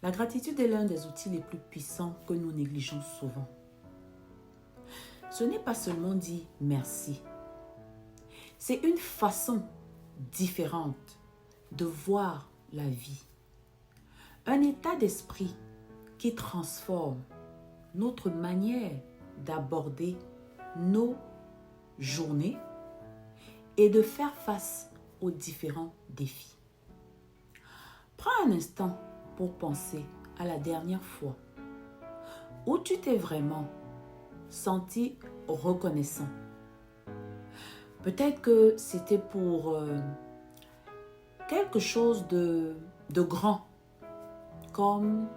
La gratitude est l'un des outils les plus puissants que nous négligeons souvent. Ce n'est pas seulement dire merci. C'est une façon différente de voir la vie. Un état d'esprit qui transforme notre manière d'aborder nos journées et de faire face aux différents défis. Prends un instant pour penser à la dernière fois où tu t'es vraiment senti reconnaissant. Peut-être que c'était pour quelque chose de grand, comme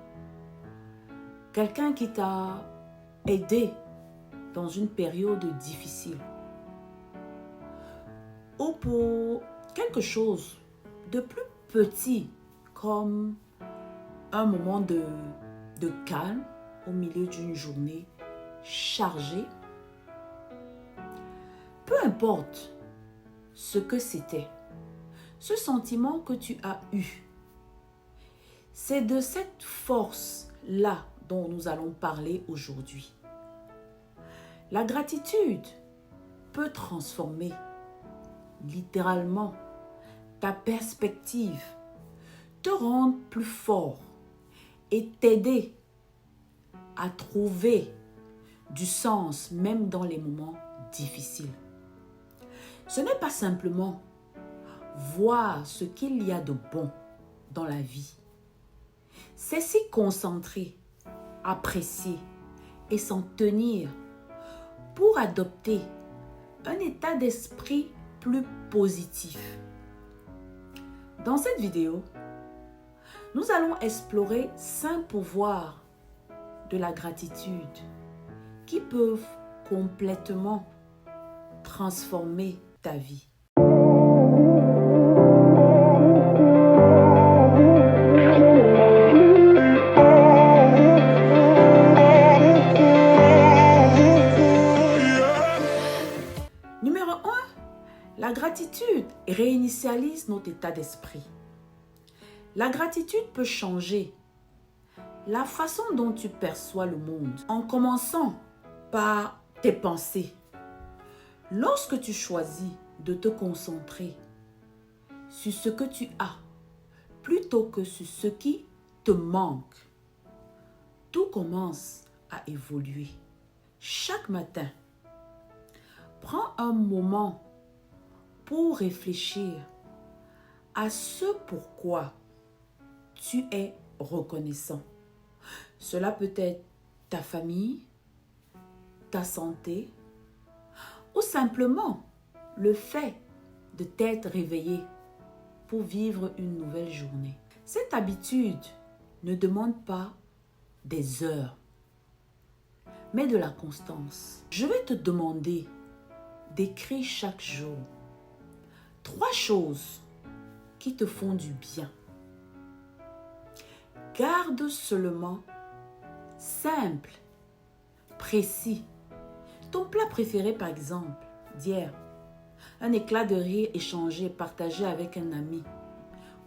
quelqu'un qui t'a aidé dans une période difficile, ou pour quelque chose de plus petit, comme un moment de calme au milieu d'une journée chargée. Peu importe ce que c'était, ce sentiment que tu as eu, c'est de cette force-là dont nous allons parler aujourd'hui. La gratitude peut transformer littéralement ta perspective, te rendre plus fort et t'aider à trouver du sens même dans les moments difficiles. Ce n'est pas simplement voir ce qu'il y a de bon dans la vie. C'est s'y concentrer, apprécier et s'en tenir pour adopter un état d'esprit plus positif. Dans cette vidéo, nous allons explorer 5 pouvoirs de la gratitude qui peuvent complètement transformer ta vie. Numéro 1, la gratitude réinitialise notre état d'esprit. La gratitude peut changer la façon dont tu perçois le monde, en commençant par tes pensées. Lorsque tu choisis de te concentrer sur ce que tu as, plutôt que sur ce qui te manque, tout commence à évoluer. Chaque matin, prends un moment pour réfléchir à ce pourquoi tu es reconnaissant. Cela peut être ta famille, ta santé, ou simplement le fait de t'être réveillé pour vivre une nouvelle journée. Cette habitude ne demande pas des heures, mais de la constance. Je vais te demander d'écrire chaque jour 3 choses qui te font du bien. Garde seulement simple, précis. Ton plat préféré par exemple, d'hier, un éclat de rire échangé, partagé avec un ami,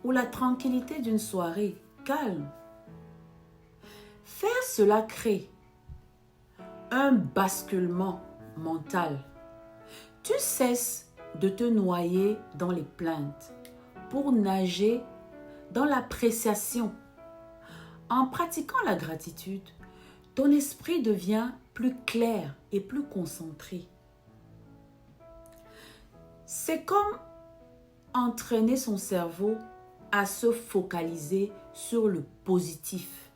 ou la tranquillité d'une soirée calme. Faire cela crée un basculement mental. Tu cesses de te noyer dans les plaintes pour nager dans l'appréciation. En pratiquant la gratitude, ton esprit devient plus clair et plus concentré. C'est comme entraîner son cerveau à se focaliser sur le positif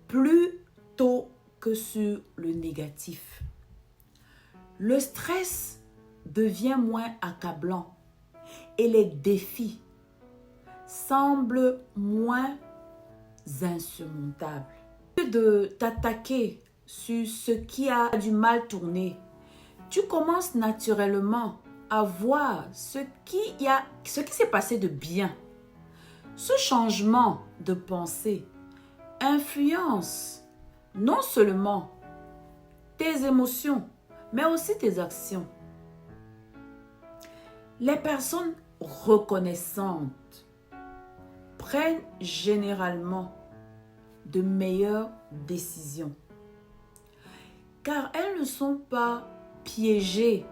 plutôt que sur le négatif. Le stress devient moins accablant et les défis semblent moins insurmontables. Au lieu de t'attaquer sur ce qui a du mal tourné, tu commences naturellement à voir ce qui s'est passé de bien. Ce changement de pensée influence non seulement tes émotions, mais aussi tes actions. Les personnes reconnaissantes prennent généralement de meilleures décisions. Car elles ne sont pas piégées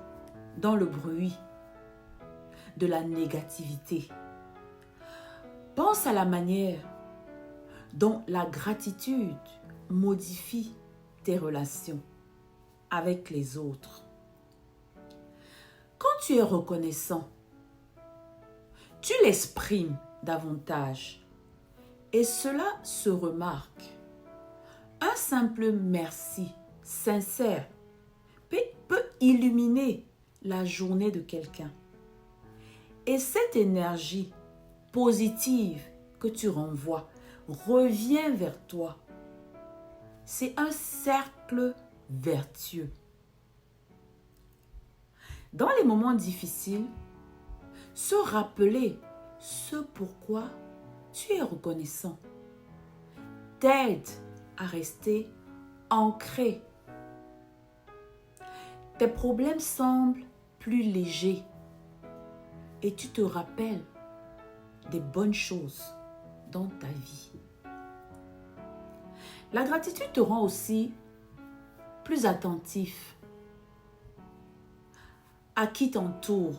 dans le bruit de la négativité. Pense à la manière dont la gratitude modifie tes relations avec les autres. Quand tu es reconnaissant, tu l'exprimes davantage et cela se remarque. Un simple merci sincère peut illuminer la journée de quelqu'un. Et cette énergie positive que tu renvoies revient vers toi. C'est un cercle vertueux. Dans les moments difficiles, se rappeler ce pourquoi tu es reconnaissant t'aide à rester ancré. Tes problèmes semblent plus légers et tu te rappelles des bonnes choses dans ta vie. La gratitude te rend aussi plus attentif à qui t'entoure.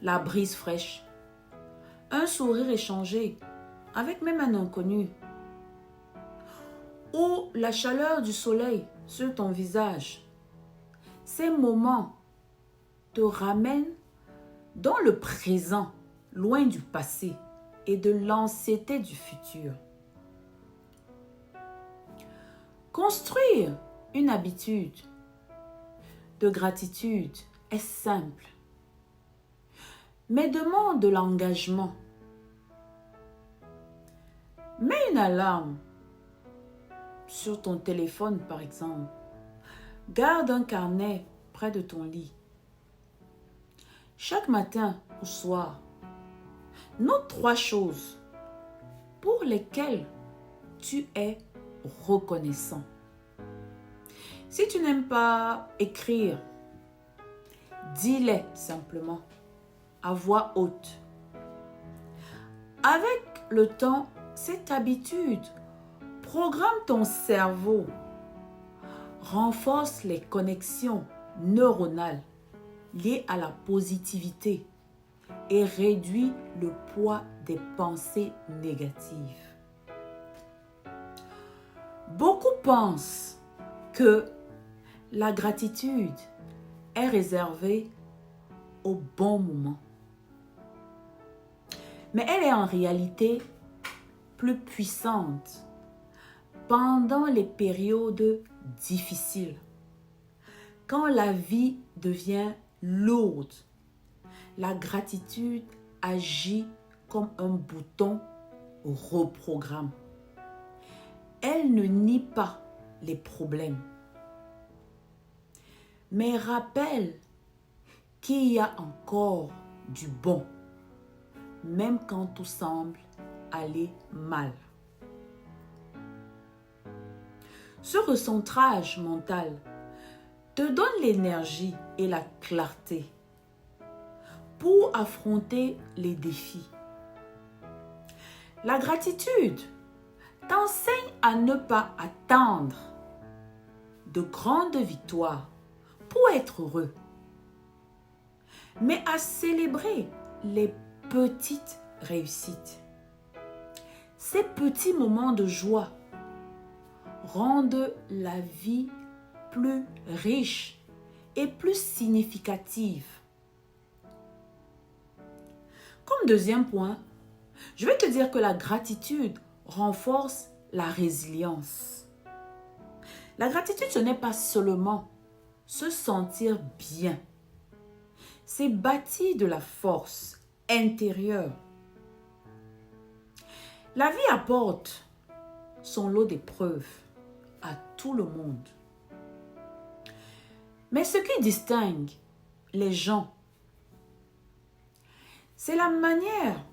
La brise fraîche, un sourire échangé avec même un inconnu, ou la chaleur du soleil sur ton visage. Ces moments te ramènent dans le présent, loin du passé et de l'anxiété du futur. Construire une habitude de gratitude est simple, mais demande de l'engagement. Mets une alarme sur ton téléphone, par exemple. Garde un carnet près de ton lit. Chaque matin ou soir, note 3 choses pour lesquelles tu es reconnaissant. Si tu n'aimes pas écrire, dis-les simplement à voix haute. Avec le temps, cette habitude programme ton cerveau, renforce les connexions neuronales liées à la positivité et réduit le poids des pensées négatives. Beaucoup pensent que la gratitude est réservée au bon moment. Mais elle est en réalité plus puissante pendant les périodes difficiles, quand la vie devient lourde. La gratitude agit comme un bouton reprogramme. Elle ne nie pas les problèmes, mais rappelle qu'il y a encore du bon, même quand tout semble aller mal. Ce recentrage mental te donne l'énergie et la clarté pour affronter les défis. La gratitude t'enseigne à ne pas attendre de grandes victoires pour être heureux, mais à célébrer les petites réussites. Ces petits moments de joie rendent la vie plus riche et plus significative. Comme deuxième point, je vais te dire que la gratitude renforce la résilience. La gratitude, ce n'est pas seulement se sentir bien. C'est bâtir de la force intérieure. La vie apporte son lot d'épreuves à tout le monde. Mais ce qui distingue les gens, c'est la manière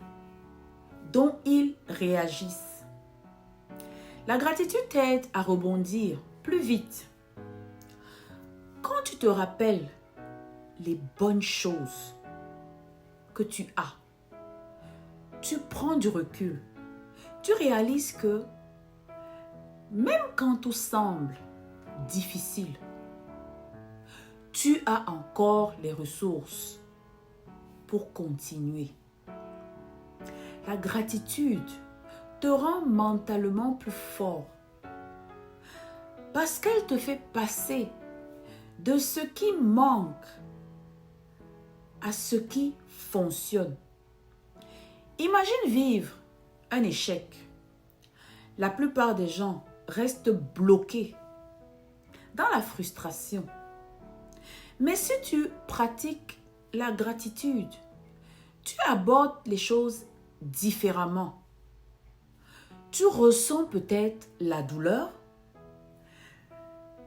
dont ils réagissent. La gratitude t'aide à rebondir plus vite. Quand tu te rappelles les bonnes choses que tu as, tu prends du recul. Tu réalises que Même quand tout semble difficile, tu as encore les ressources pour continuer. La gratitude te rend mentalement plus fort parce qu'elle te fait passer de ce qui manque à ce qui fonctionne. Imagine vivre un échec. La plupart des gens restent bloqués dans la frustration. Mais si tu pratiques la gratitude, tu abordes les choses différemment. Tu ressens peut-être la douleur,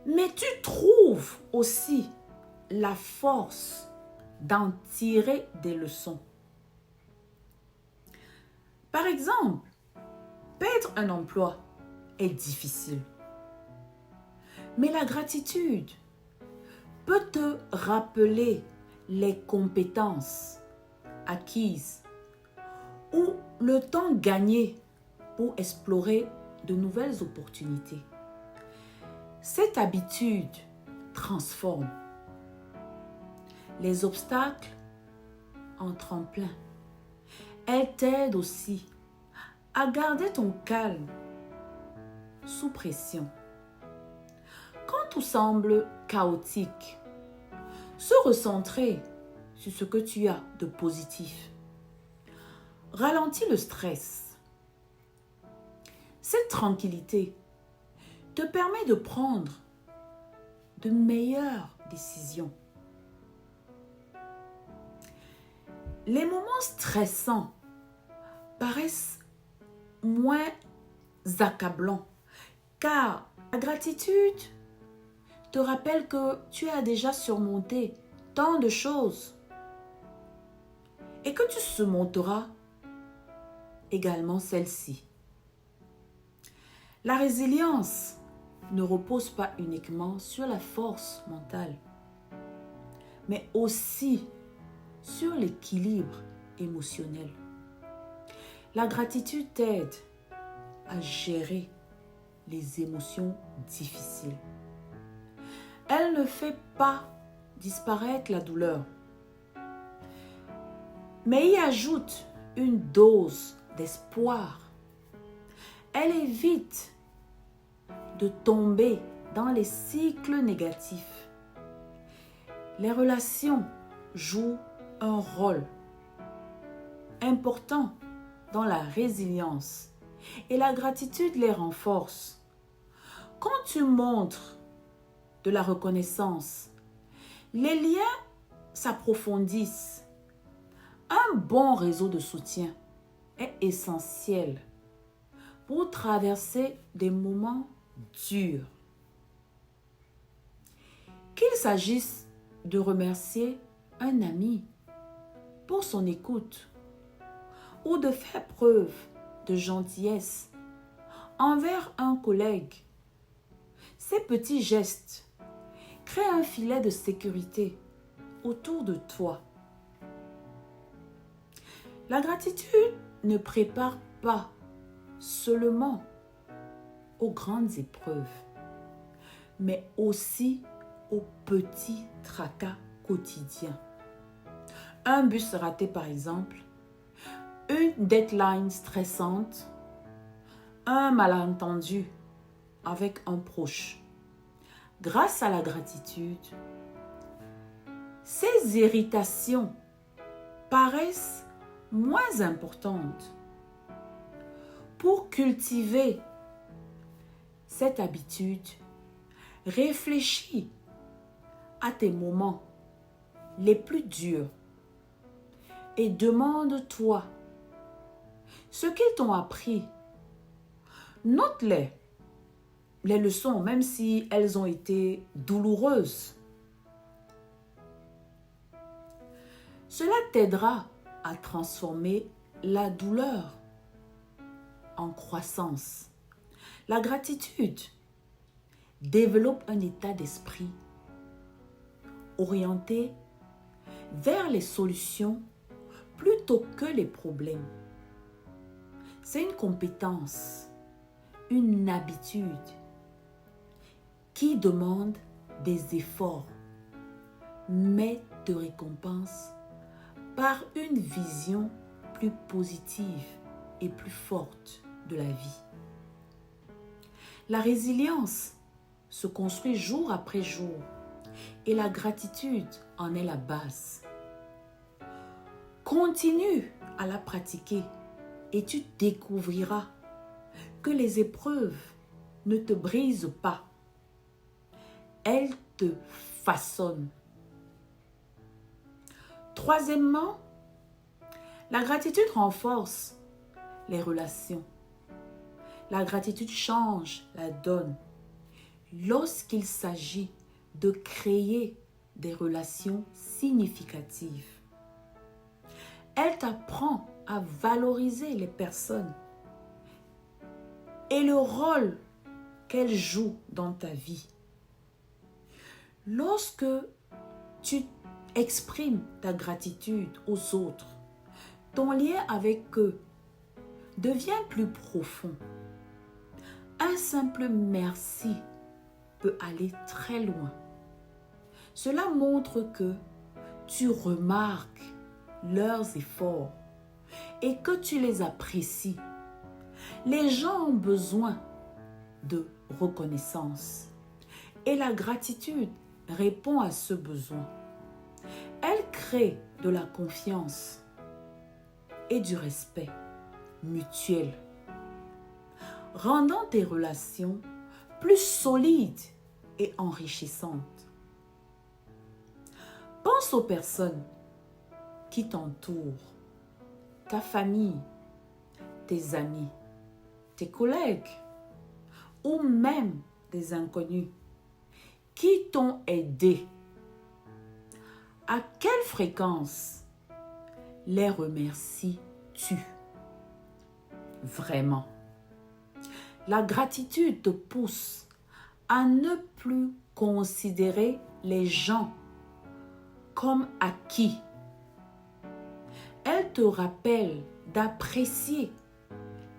mais tu trouves aussi la force d'en tirer des leçons. Par exemple, perdre un emploi est difficile. Mais la gratitude peut te rappeler les compétences acquises ou le temps gagné pour explorer de nouvelles opportunités. Cette habitude transforme les obstacles en tremplin. Elle t'aide aussi à garder ton calme sous pression. Quand tout semble chaotique, se recentrer sur ce que tu as de positif ralentit le stress. Cette tranquillité te permet de prendre de meilleures décisions. Les moments stressants paraissent moins accablants car la gratitude te rappelle que tu as déjà surmonté tant de choses et que tu surmonteras également celle-ci. La résilience ne repose pas uniquement sur la force mentale, mais aussi sur l'équilibre émotionnel. La gratitude t'aide à gérer les émotions difficiles. Elle ne fait pas disparaître la douleur, mais y ajoute une dose d'espoir. Elle évite de tomber dans les cycles négatifs. Les relations jouent un rôle important dans la résilience et la gratitude les renforce. Quand tu montres de la reconnaissance, les liens s'approfondissent. Un bon réseau de soutien est essentiel pour traverser des moments durs. Qu'il s'agisse de remercier un ami pour son écoute ou de faire preuve de gentillesse envers un collègue, ces petits gestes créent un filet de sécurité autour de toi. La gratitude ne prépare pas seulement aux grandes épreuves, mais aussi aux petits tracas quotidiens. Un bus raté par exemple, une deadline stressante, un malentendu avec un proche. Grâce à la gratitude, ces irritations paraissent moins importantes. Pour cultiver cette habitude, réfléchis à tes moments les plus durs et demande-toi ce qu'ils t'ont appris. Note-les leçons, même si elles ont été douloureuses. Cela t'aidera à transformer la douleur en croissance. La gratitude développe un état d'esprit orienté vers les solutions plutôt que les problèmes. C'est une compétence, une habitude qui demande des efforts, mais te récompense par une vision plus positive et plus forte de la vie. La résilience se construit jour après jour et la gratitude en est la base. Continue à la pratiquer et tu découvriras que les épreuves ne te brisent pas. Elles te façonnent. Troisièmement, la gratitude renforce les relations. La gratitude change la donne lorsqu'il s'agit de créer des relations significatives. Elle t'apprend à valoriser les personnes et le rôle qu'elles jouent dans ta vie. Lorsque tu exprimes ta gratitude aux autres, ton lien avec eux devient plus profond. Un simple merci peut aller très loin. Cela montre que tu remarques leurs efforts et que tu les apprécies. Les gens ont besoin de reconnaissance et la gratitude répond à ce besoin. Elle crée de la confiance et du respect mutuel, rendant tes relations plus solides et enrichissantes. Pense aux personnes qui t'entourent, ta famille, tes amis, tes collègues ou même des inconnus qui t'ont aidé. À quelle fréquence les remercies-tu? Vraiment. La gratitude te pousse à ne plus considérer les gens comme acquis. Elle te rappelle d'apprécier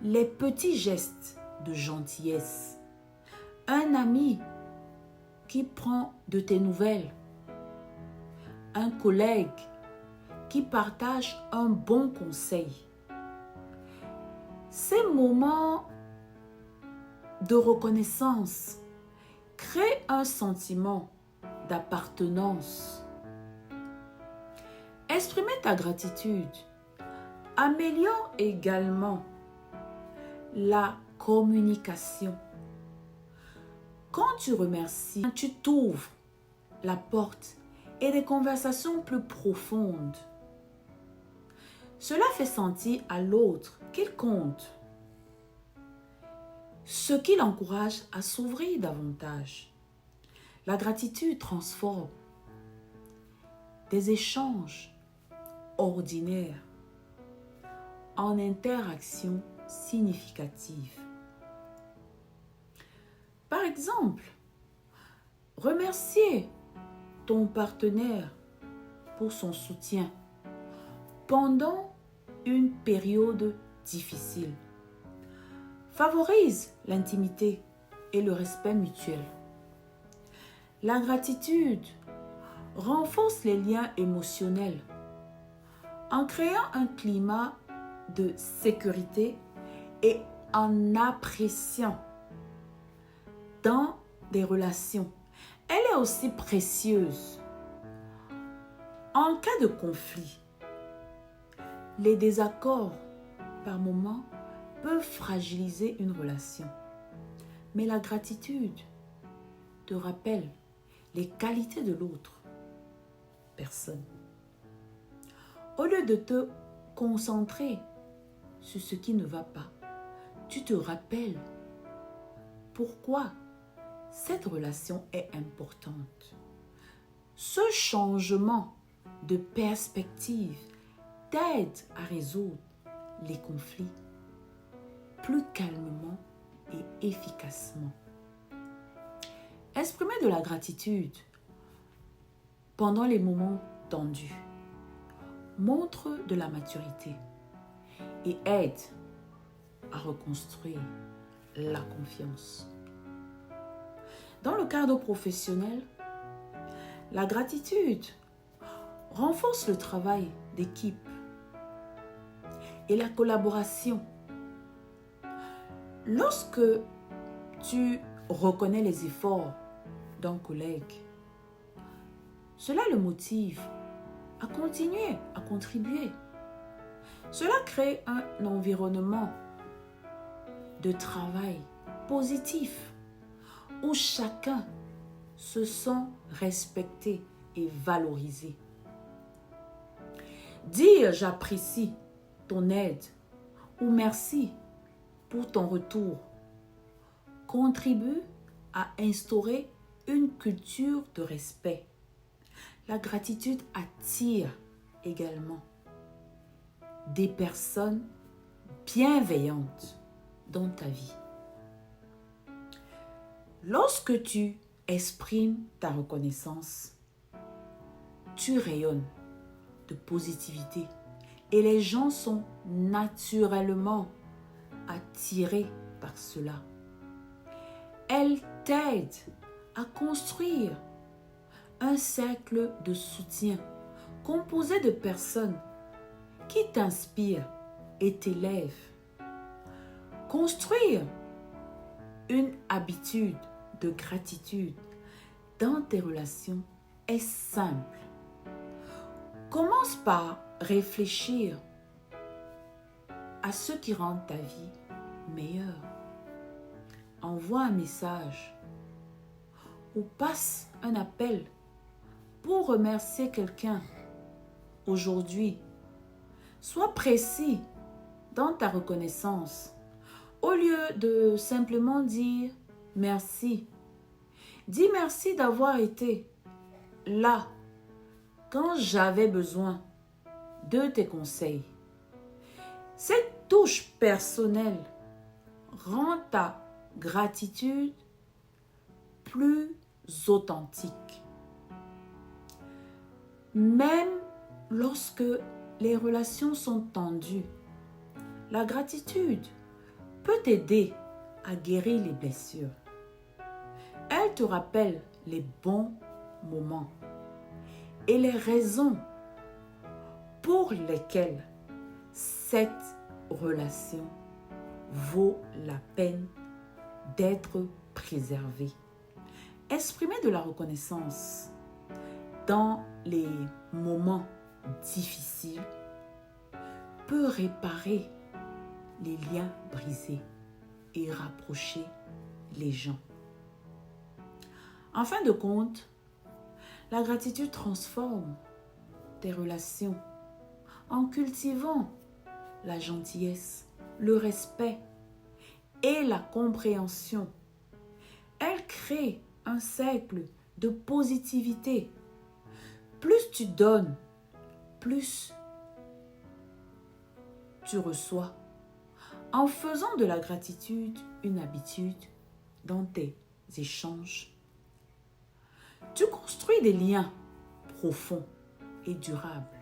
les petits gestes de gentillesse. Un ami qui prend de tes nouvelles. Un collègue qui partage un bon conseil. Ces moments de reconnaissance créent un sentiment d'appartenance. Exprimer ta gratitude améliore également la communication. Quand tu remercies, tu t'ouvres la porte et des conversations plus profondes. Cela fait sentir à l'autre qu'il compte, ce qui l'encourage à s'ouvrir davantage. La gratitude transforme des échanges ordinaires en interactions significatives. Par exemple, remercier ton partenaire pour son soutien pendant une période difficile favorise l'intimité et le respect mutuel. La gratitude renforce les liens émotionnels en créant un climat de sécurité et en appréciant dans des relations. Elle est aussi précieuse en cas de conflit. Les désaccords, par moments, peuvent fragiliser une relation. Mais la gratitude te rappelle les qualités de l'autre personne. Au lieu de te concentrer sur ce qui ne va pas, tu te rappelles pourquoi cette relation est importante. Ce changement de perspective t'aide à résoudre les conflits plus calmement et efficacement. Exprimer de la gratitude pendant les moments tendus montre de la maturité et aide à reconstruire la confiance. Dans le cadre professionnel, la gratitude renforce le travail d'équipe et la collaboration. Lorsque tu reconnais les efforts d'un collègue, cela le motive à continuer, à contribuer. Cela crée un environnement de travail positif où chacun se sent respecté et valorisé. Dire j'apprécie ton aide ou merci pour ton retour contribue à instaurer une culture de respect. La gratitude attire également des personnes bienveillantes dans ta vie. Lorsque tu exprimes ta reconnaissance, tu rayonnes de positivité et les gens sont naturellement attirés par cela. Elle t'aide à construire un cercle de soutien composé de personnes qui t'inspirent et t'élèvent. Construire une habitude de gratitude dans tes relations est simple. Commence par réfléchir à ce qui rend ta vie meilleure. Envoie un message ou passe un appel pour remercier quelqu'un aujourd'hui. Sois précis dans ta reconnaissance. Au lieu de simplement dire merci, dis merci d'avoir été là quand j'avais besoin de tes conseils. Cette touche personnelle rend ta gratitude plus authentique. Même lorsque les relations sont tendues, la gratitude peut t'aider à guérir les blessures. Elle te rappelle les bons moments et les raisons pour lesquelles cette relation vaut la peine d'être préservée. Exprimer de la reconnaissance dans les moments difficiles peut réparer les liens brisés et rapprocher les gens. En fin de compte, la gratitude transforme tes relations en cultivant la gentillesse, le respect et la compréhension. Elle crée un cercle de positivité. Plus tu donnes, plus tu reçois. En faisant de la gratitude une habitude dans tes échanges, tu construis des liens profonds et durables